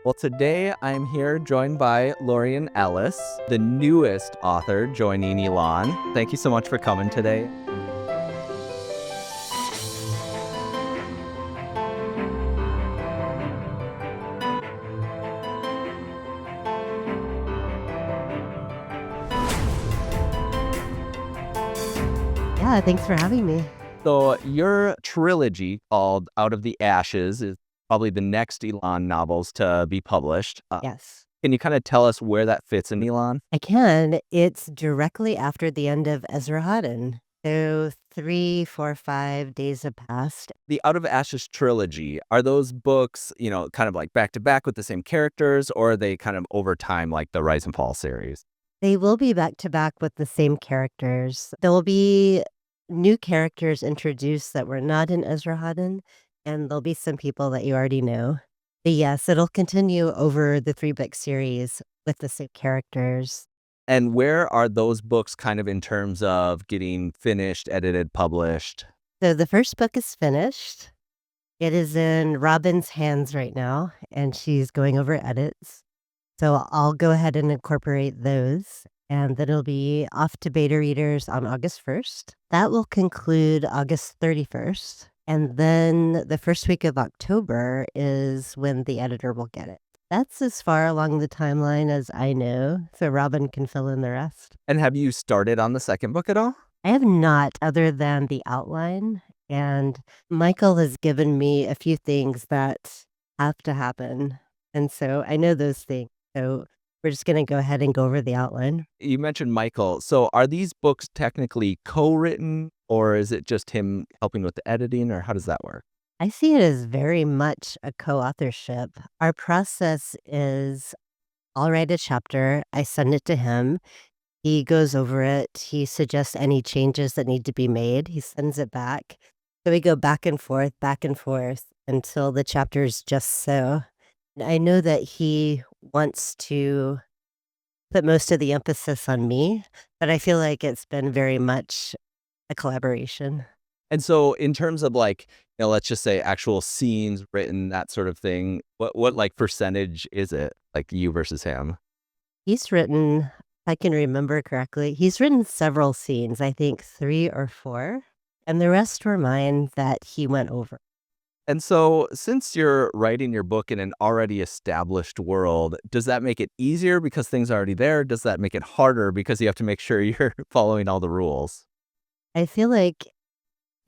Well, today I'm here joined by Lorian Ellis, the newest author joining Elan. Thank you so much for coming today. Yeah, thanks for having me. So, your trilogy called Out of the Ashes is probably the next Elan novels to be published. Yes, Can you kind of tell us where that fits in Elan? I can. It's directly after the end of Ezra Hadden. So 3, 4, 5 days have passed. The Out of Ashes trilogy, are those books, kind of like back to back with the same characters, or are they kind of over time like the Rise and Fall series? They will be back to back with the same characters. There will be new characters introduced that were not in Ezra Hadden, and there'll be some people that you already know. But yes, it'll continue over the 3-book series with the same characters. And where are those books kind of in terms of getting finished, edited, published? So the first book is finished. It is in Robin's hands right now, and she's going over edits. So I'll go ahead and incorporate those, and then it'll be off to beta readers on August 1st. That will conclude August 31st. And then the first week of October is when the editor will get it. That's as far along the timeline as I know, so Robin can fill in the rest. And have you started on the second book at all? I have not, other than the outline, and Michael has given me a few things that have to happen, and so I know those things. So we're just gonna go ahead and go over the outline. You mentioned Michael. So are these books technically co-written, or is it just him helping with the editing, or how does that work? I see it as very much a co-authorship. Our process is I'll write a chapter, I send it to him, he goes over it, he suggests any changes that need to be made, he sends it back. So we go back and forth until the chapter is just so. I know that he wants to put most of the emphasis on me, but I feel like it's been very much a collaboration. And so in terms of like, let's just say actual scenes written, that sort of thing, what like percentage is it, like you versus him? He's written, if I can remember correctly, he's written several scenes, I think 3 or 4, and the rest were mine that he went over. And so, since you're writing your book in an already established world, does that make it easier because things are already there? Does that make it harder because you have to make sure you're following all the rules? I feel like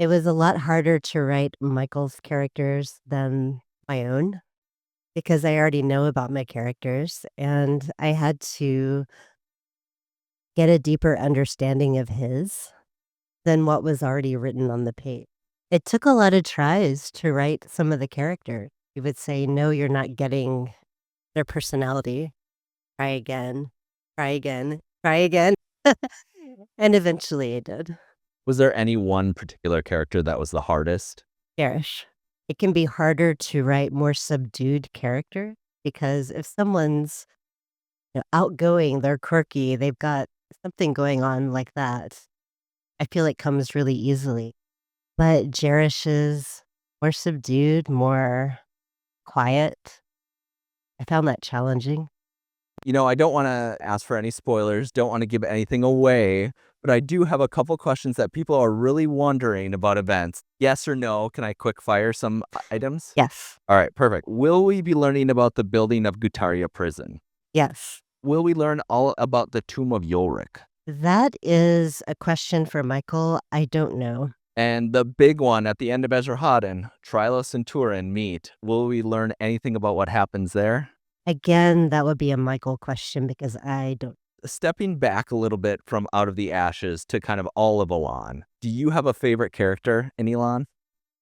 it was a lot harder to write Michael's characters than my own because I already know about my characters, and I had to get a deeper understanding of his than what was already written on the page. It took a lot of tries to write some of the characters. He would say, "No, you're not getting their personality. Try again, try again, try again." And eventually I did. Was there any one particular character that was the hardest? Cherish. It can be harder to write more subdued character because if someone's, outgoing, they're quirky, they've got something going on like that, I feel it comes really easily. But Jerish is more subdued, more quiet. I found that challenging. I don't want to ask for any spoilers, don't want to give anything away, but I do have a couple questions that people are really wondering about events. Yes or no? Can I quick fire some items? Yes. All right, perfect. Will we be learning about the building of Gutaria prison? Yes. Will we learn all about the tomb of Yulrik? That is a question for Michael. I don't know. And the big one at the end of Ezra Hadden, Trilus and Turin meet. Will we learn anything about what happens there? Again, that would be a Michael question because I don't. Stepping back a little bit from Out of the Ashes to kind of all of Elan, do you have a favorite character in Elan?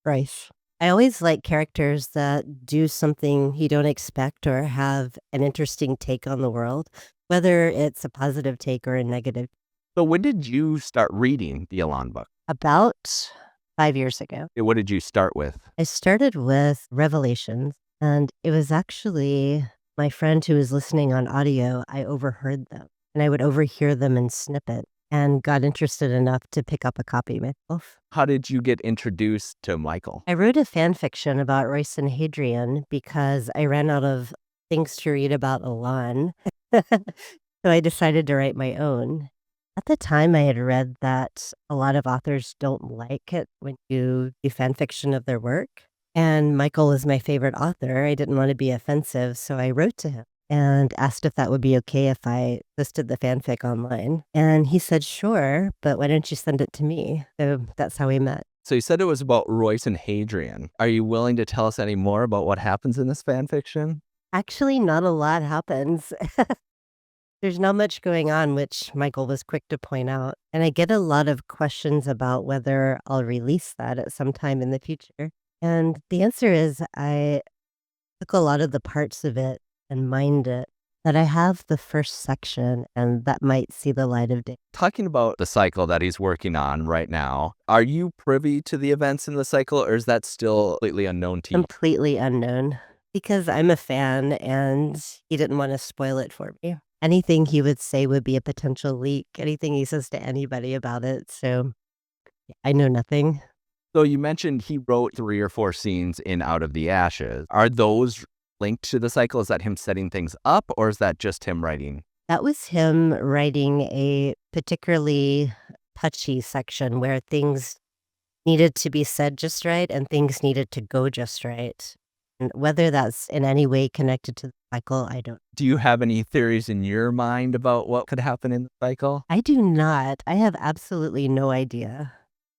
Bryce. I always like characters that do something you don't expect or have an interesting take on the world, whether it's a positive take or a negative. So when did you start reading the Elan book? About 5 years ago, What did you start with? I started with Revelations, and it was actually my friend who was listening on audio. I overheard them, and I would overhear them in snippet and got interested enough to pick up a copy myself. How did you get introduced to Michael? I wrote a fan fiction about Royce and Hadrian because I ran out of things to read about Elan. So I decided to write my own. At the time, I had read that a lot of authors don't like it when you do fan fiction of their work. And Michael was my favorite author. I didn't want to be offensive, so I wrote to him and asked if that would be okay if I listed the fanfic online. And he said, sure, but why don't you send it to me? So that's how we met. So you said it was about Royce and Hadrian. Are you willing to tell us any more about what happens in this fan fiction? Actually, not a lot happens. There's not much going on, which Michael was quick to point out. And I get a lot of questions about whether I'll release that at some time in the future. And the answer is I took a lot of the parts of it and mined it. That I have the first section, and that might see the light of day. Talking about the cycle that he's working on right now, are you privy to the events in the cycle, or is that still completely unknown to you? Completely unknown, because I'm a fan and he didn't want to spoil it for me. Anything he would say would be a potential leak, anything he says to anybody about it, so I know nothing. So you mentioned he wrote 3 or 4 scenes in Out of the Ashes. Are those linked to the cycle? Is that him setting things up, or is that just him writing? That was him writing a particularly touchy section where things needed to be said just right and things needed to go just right. And whether that's in any way connected to the cycle, I don't. Do you have any theories in your mind about what could happen in the cycle? I do not. I have absolutely no idea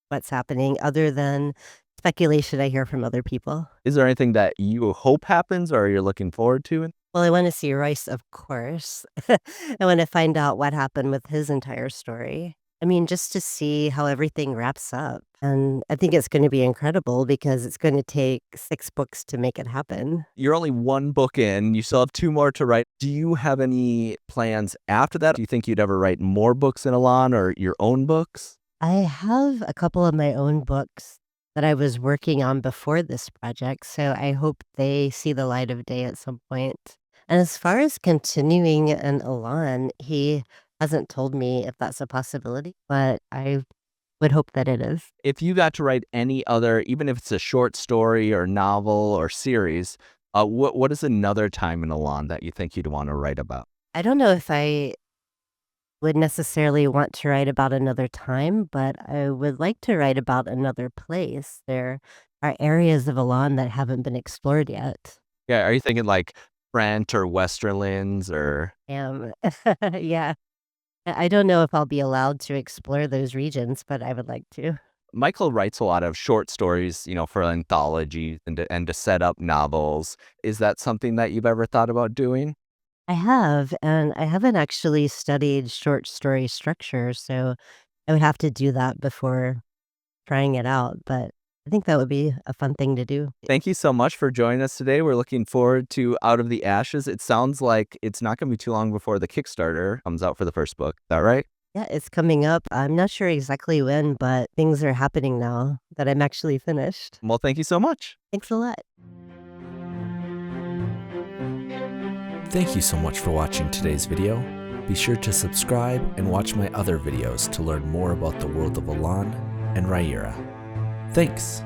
what's happening other than speculation I hear from other people. Is there anything that you hope happens or you're looking forward to? Well, I want to see Royce, of course. I want to find out what happened with his entire story. I mean, just to see how everything wraps up. And I think it's going to be incredible because it's going to take 6 books to make it happen. You're only 1 book in. You still have 2 more to write. Do you have any plans after that? Do you think you'd ever write more books in Elan or your own books? I have a couple of my own books that I was working on before this project, so I hope they see the light of day at some point. And as far as continuing in Elan, he hasn't told me if that's a possibility, but I would hope that it is. If you got to write any other, even if it's a short story or novel or series, what is another time in Elan that you think you'd want to write about? I don't know if I would necessarily want to write about another time, but I would like to write about another place. There are areas of Elan that haven't been explored yet. Yeah, are you thinking like Brent or Westerlands or? Yeah. I don't know if I'll be allowed to explore those regions, but I would like to. Michael writes a lot of short stories, for anthologies and to set up novels. Is that something that you've ever thought about doing? I have, and I haven't actually studied short story structure, so I would have to do that before trying it out, but I think that would be a fun thing to do. Thank you so much for joining us today. We're looking forward to Out of the Ashes. It sounds like it's not going to be too long before the Kickstarter comes out for the first book. Is that right? Yeah, it's coming up. I'm not sure exactly when, but things are happening now that I'm actually finished. Well, thank you so much. Thanks a lot. Thank you so much for watching today's video. Be sure to subscribe and watch my other videos to learn more about the world of Elan and Riyria. Thanks!